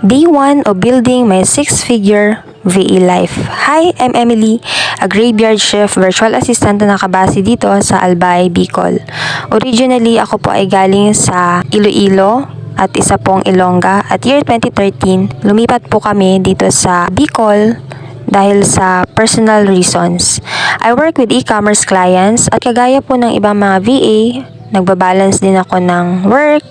Day 1 of building my 6-figure VA life. Hi, I'm Emily, a graveyard shift virtual assistant na nakabase dito sa Albay, Bicol. Originally, ako po ay galing sa Iloilo at isa pong Ilongga. At year 2013, lumipat po kami dito sa Bicol dahil sa personal reasons. I work with e-commerce clients at kagaya po ng ibang mga VA, nagbabalance din ako ng work,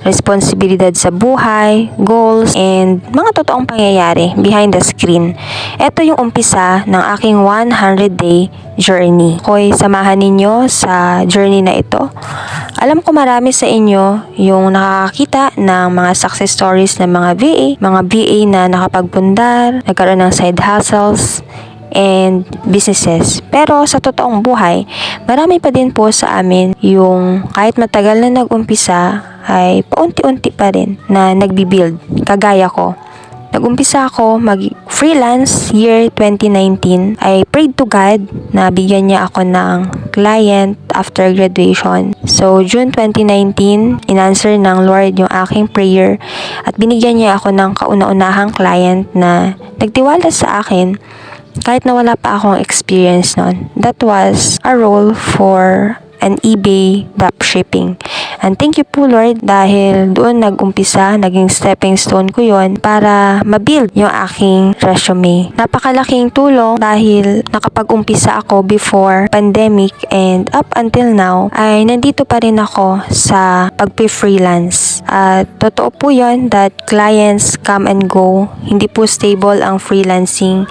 responsibilidad sa buhay, goals, and mga totoong pangyayari behind the screen. Ito yung umpisa ng aking 100-day journey. Ako'y samahan ninyo sa journey na ito. Alam ko marami sa inyo yung nakakakita ng mga success stories ng mga VA na nakapagpundar, nagkaroon ng side hustles, and businesses. Pero sa totoong buhay, marami pa din po sa amin yung kahit matagal na nag-umpisa ay paunti-unti pa rin na nagbi-build. Kagaya ko. Nag-umpisa ako mag-freelance year 2019. I prayed to God na bigyan niya ako ng client after graduation. So, June 2019, in-answer ng Lord yung aking prayer at binigyan niya ako ng kauna-unahang client na nagtiwala sa akin kahit na wala pa akong experience nun. That was a role for an eBay dropshipping. And thank you po Lord dahil doon nag-umpisa, naging stepping stone ko yon para ma-build yung aking resume. Napakalaking tulong dahil nakapag-umpisa ako before pandemic and up until now ay nandito pa rin ako sa pag-freelance. At totoo po yon that clients come and go. Hindi po stable ang freelancing.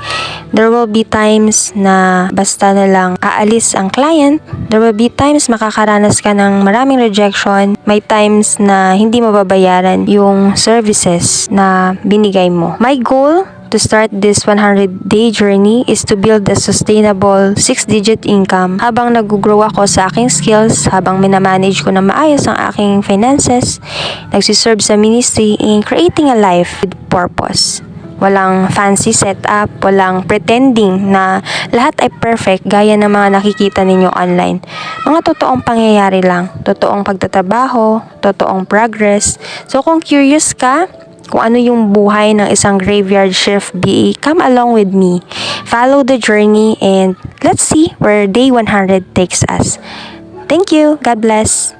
There will be times na basta na lang aalis ang client. There will be times makakaranas ka ng maraming rejection. May times na hindi mababayaran yung services na binigay mo. My goal to start this 100-day journey is to build a sustainable 6-digit income habang nag-grow ako sa aking skills, habang minamanage ko na maayos ang aking finances, nagsiserve sa ministry in creating a life with purpose. Walang fancy setup, walang pretending na lahat ay perfect gaya ng mga nakikita ninyo online. Mga totoong pangyayari lang, totoong pagtatrabaho, totoong progress. So kung curious ka kung ano yung buhay ng isang graveyard shift VA, come along with me. Follow the journey and let's see where day 100 takes us. Thank you. God bless.